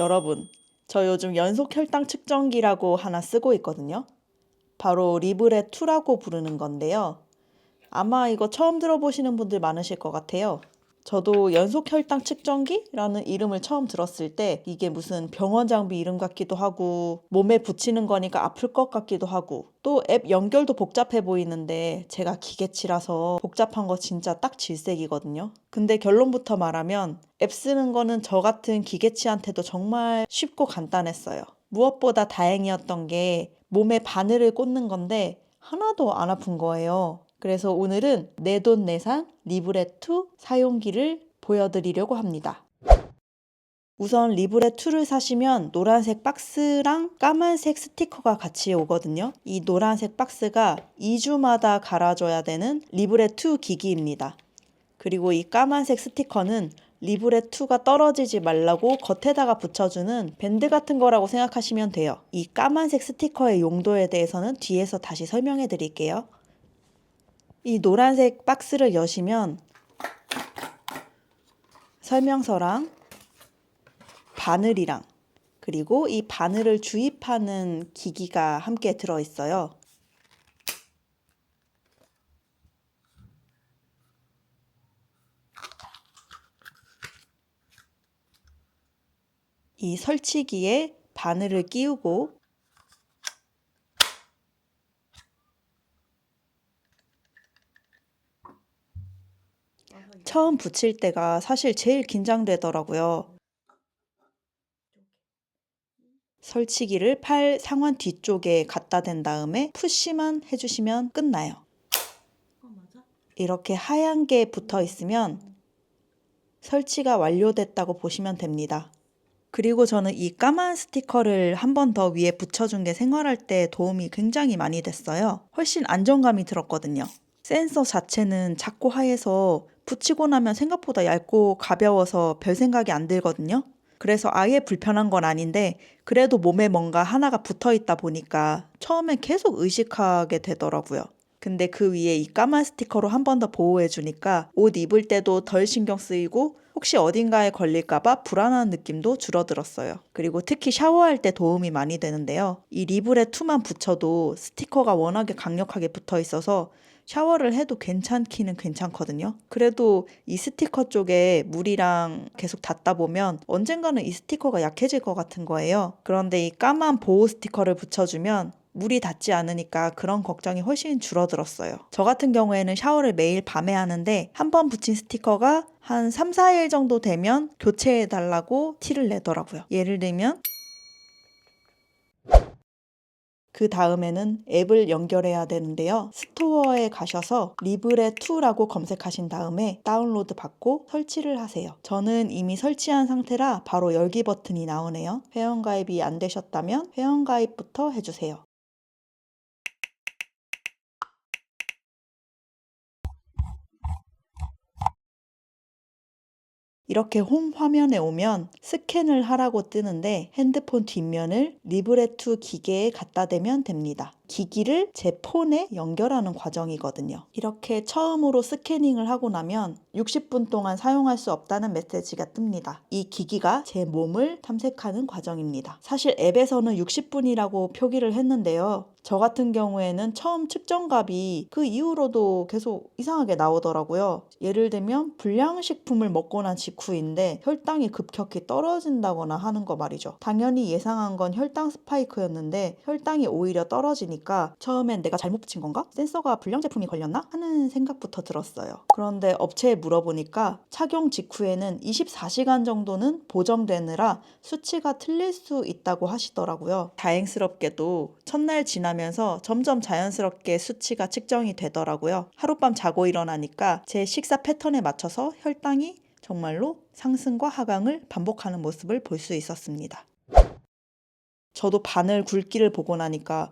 여러분, 저 요즘 연속 혈당 측정기라고 하나 쓰고 있거든요. 바로 리브레2라고 부르는 건데요. 아마 이거 처음 들어보시는 분들 많으실 것 같아요. 저도 연속 혈당 측정기라는 이름을 처음 들었을 때 이게 무슨 병원 장비 이름 같기도 하고 몸에 붙이는 거니까 아플 것 같기도 하고 또 앱 연결도 복잡해 보이는데 제가 기계치라서 복잡한 거 진짜 딱 질색이거든요. 근데 결론부터 말하면 앱 쓰는 거는 저 같은 기계치한테도 정말 쉽고 간단했어요. 무엇보다 다행이었던 게 몸에 바늘을 꽂는 건데 하나도 안 아픈 거예요. 그래서 오늘은 내돈내산 리브레2 사용기를 보여드리려고 합니다. 우선 리브레2를 사시면 노란색 박스랑 까만색 스티커가 같이 오거든요. 이 노란색 박스가 2주마다 갈아줘야 되는 리브레2 기기입니다. 그리고 이 까만색 스티커는 리브레2가 떨어지지 말라고 겉에다가 붙여주는 밴드 같은 거라고 생각하시면 돼요. 이 까만색 스티커의 용도에 대해서는 뒤에서 다시 설명해 드릴게요. 이 노란색 박스를 여시면 설명서랑 바늘이랑 그리고 이 바늘을 주입하는 기기가 함께 들어있어요. 이 설치기에 바늘을 끼우고 처음 붙일 때가 사실 제일 긴장되더라고요. 설치기를 팔 상완 뒤쪽에 갖다 댄 다음에 푸시만 해주시면 끝나요. 이렇게 하얀 게 붙어 있으면 설치가 완료됐다고 보시면 됩니다. 그리고 저는 이 까만 스티커를 한 번 더 위에 붙여준 게 생활할 때 도움이 굉장히 많이 됐어요. 훨씬 안정감이 들었거든요. 센서 자체는 작고 하얘서 붙이고 나면 생각보다 얇고 가벼워서 별 생각이 안 들거든요. 그래서 아예 불편한 건 아닌데 그래도 몸에 뭔가 하나가 붙어 있다 보니까 처음엔 계속 의식하게 되더라고요. 근데 그 위에 이 까만 스티커로 한 번 더 보호해 주니까 옷 입을 때도 덜 신경 쓰이고 혹시 어딘가에 걸릴까봐 불안한 느낌도 줄어들었어요. 그리고 특히 샤워할 때 도움이 많이 되는데요. 이 리브레2만 붙여도 스티커가 워낙에 강력하게 붙어 있어서 샤워를 해도 괜찮기는 괜찮거든요. 그래도 이 스티커 쪽에 물이랑 계속 닿다 보면 언젠가는 이 스티커가 약해질 것 같은 거예요. 그런데 이 까만 보호 스티커를 붙여주면 물이 닿지 않으니까 그런 걱정이 훨씬 줄어들었어요. 저 같은 경우에는 샤워를 매일 밤에 하는데 한 번 붙인 스티커가 한 3, 4일 정도 되면 교체해달라고 티를 내더라고요. 예를 들면 그 다음에는 앱을 연결해야 되는데요. 스토어에 가셔서 리브레2라고 검색하신 다음에 다운로드 받고 설치를 하세요. 저는 이미 설치한 상태라 바로 열기 버튼이 나오네요. 회원가입이 안 되셨다면 회원가입부터 해주세요. 이렇게 홈 화면에 오면 스캔을 하라고 뜨는데 핸드폰 뒷면을 리브레2 기계에 갖다 대면 됩니다. 기기를 제 폰에 연결하는 과정이거든요. 이렇게 처음으로 스캐닝을 하고 나면 60분 동안 사용할 수 없다는 메시지가 뜹니다. 이 기기가 제 몸을 탐색하는 과정입니다. 사실 앱에서는 60분이라고 표기를 했는데요. 저 같은 경우에는 처음 측정값이 그 이후로도 계속 이상하게 나오더라고요. 예를 들면 불량식품을 먹고 난 직후인데 혈당이 급격히 떨어진다거나 하는 거 말이죠. 당연히 예상한 건 혈당 스파이크였는데 혈당이 오히려 떨어지니까 처음엔 내가 잘못 붙인 건가? 센서가 불량 제품이 걸렸나? 하는 생각부터 들었어요. 그런데 업체에 물어보니까 착용 직후에는 24시간 정도는 보정되느라 수치가 틀릴 수 있다고 하시더라고요. 다행스럽게도 첫날 지나면서 점점 자연스럽게 수치가 측정이 되더라고요. 하룻밤 자고 일어나니까 제 식사 패턴에 맞춰서 혈당이 정말로 상승과 하강을 반복하는 모습을 볼 수 있었습니다. 저도 바늘 굵기를 보고 나니까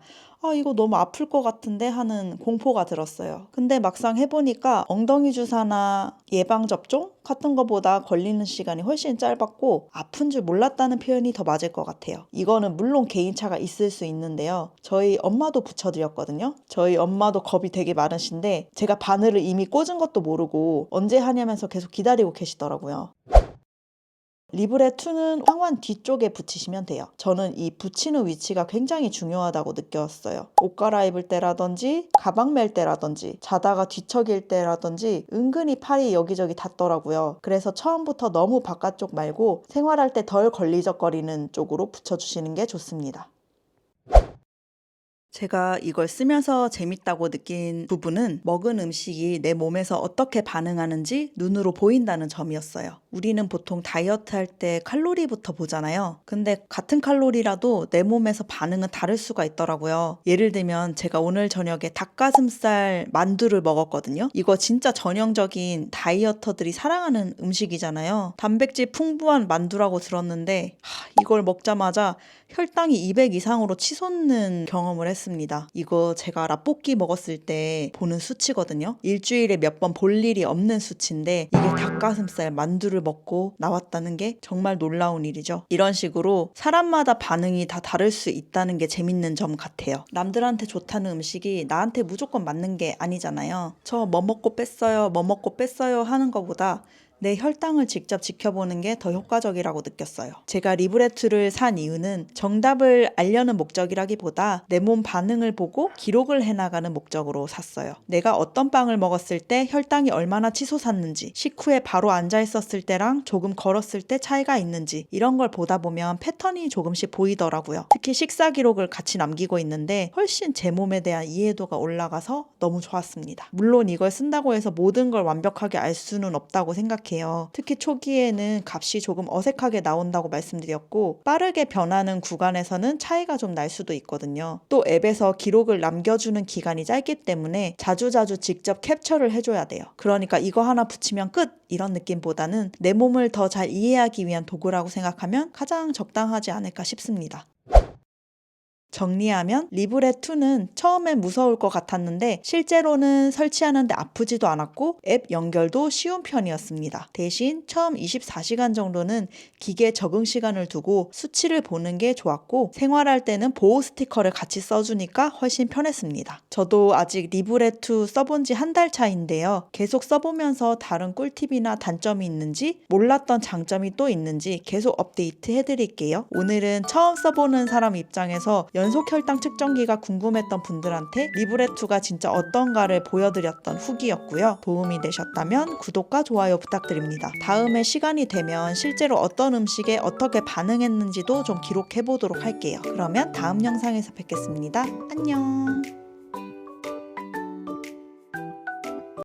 이거 너무 아플 것 같은데 하는 공포가 들었어요. 근데 막상 해보니까 엉덩이 주사나 예방접종 같은 거보다 걸리는 시간이 훨씬 짧았고 아픈 줄 몰랐다는 표현이 더 맞을 것 같아요. 이거는 물론 개인차가 있을 수 있는데요. 저희 엄마도 붙여드렸거든요. 저희 엄마도 겁이 되게 많으신데 제가 바늘을 이미 꽂은 것도 모르고 언제 하냐면서 계속 기다리고 계시더라고요. 리브레2는 황환 뒤쪽에 붙이시면 돼요. 저는 이 붙이는 위치가 굉장히 중요하다고 느꼈어요. 옷 갈아입을 때라든지 가방 멜 때라든지 자다가 뒤척일 때라든지 은근히 팔이 여기저기 닿더라고요. 그래서 처음부터 너무 바깥쪽 말고 생활할 때 덜 걸리적거리는 쪽으로 붙여주시는 게 좋습니다. 제가 이걸 쓰면서 재밌다고 느낀 부분은 먹은 음식이 내 몸에서 어떻게 반응하는지 눈으로 보인다는 점이었어요. 우리는 보통 다이어트 할 때 칼로리부터 보잖아요. 근데 같은 칼로리라도 내 몸에서 반응은 다를 수가 있더라고요. 예를 들면 제가 오늘 저녁에 닭가슴살 만두를 먹었거든요. 이거 진짜 전형적인 다이어터들이 사랑하는 음식이잖아요. 단백질 풍부한 만두라고 들었는데 이걸 먹자마자 혈당이 200 이상으로 치솟는 경험을 했습니다. 이거 제가 라볶이 먹었을 때 보는 수치거든요. 일주일에 몇 번 볼 일이 없는 수치인데 이게 닭가슴살 만두를 먹고 나왔다는 게 정말 놀라운 일이죠. 이런 식으로 사람마다 반응이 다 다를 수 있다는 게 재밌는 점 같아요. 남들한테 좋다는 음식이 나한테 무조건 맞는 게 아니잖아요. 저 뭐 먹고 뺐어요, 뭐 먹고 뺐어요 하는 것보다 내 혈당을 직접 지켜보는 게 더 효과적이라고 느꼈어요. 제가 리브레2를 산 이유는 정답을 알려는 목적이라기보다 내 몸 반응을 보고 기록을 해나가는 목적으로 샀어요. 내가 어떤 빵을 먹었을 때 혈당이 얼마나 치솟았는지, 식후에 바로 앉아있었을 때랑 조금 걸었을 때 차이가 있는지 이런 걸 보다 보면 패턴이 조금씩 보이더라고요. 특히 식사 기록을 같이 남기고 있는데 훨씬 제 몸에 대한 이해도가 올라가서 너무 좋았습니다. 물론 이걸 쓴다고 해서 모든 걸 완벽하게 알 수는 없다고 생각해요. 특히 초기에는 값이 조금 어색하게 나온다고 말씀드렸고 빠르게 변하는 구간에서는 차이가 좀 날 수도 있거든요. 또 앱에서 기록을 남겨주는 기간이 짧기 때문에 자주자주 직접 캡처를 해줘야 돼요. 그러니까 이거 하나 붙이면 끝! 이런 느낌보다는 내 몸을 더 잘 이해하기 위한 도구라고 생각하면 가장 적당하지 않을까 싶습니다. 정리하면 리브레2는 처음엔 무서울 것 같았는데 실제로는 설치하는데 아프지도 않았고 앱 연결도 쉬운 편이었습니다. 대신 처음 24시간 정도는 기계 적응 시간을 두고 수치를 보는 게 좋았고 생활할 때는 보호 스티커를 같이 써주니까 훨씬 편했습니다. 저도 아직 리브레2 써본 지 한 달 차인데요. 계속 써보면서 다른 꿀팁이나 단점이 있는지 몰랐던 장점이 또 있는지 계속 업데이트 해드릴게요. 오늘은 처음 써보는 사람 입장에서 연속 혈당 측정기가 궁금했던 분들한테 리브레2가 진짜 어떤가를 보여드렸던 후기였고요. 도움이 되셨다면 구독과 좋아요 부탁드립니다. 다음에 시간이 되면 실제로 어떤 음식에 어떻게 반응했는지도 좀 기록해보도록 할게요. 그러면 다음 영상에서 뵙겠습니다. 안녕.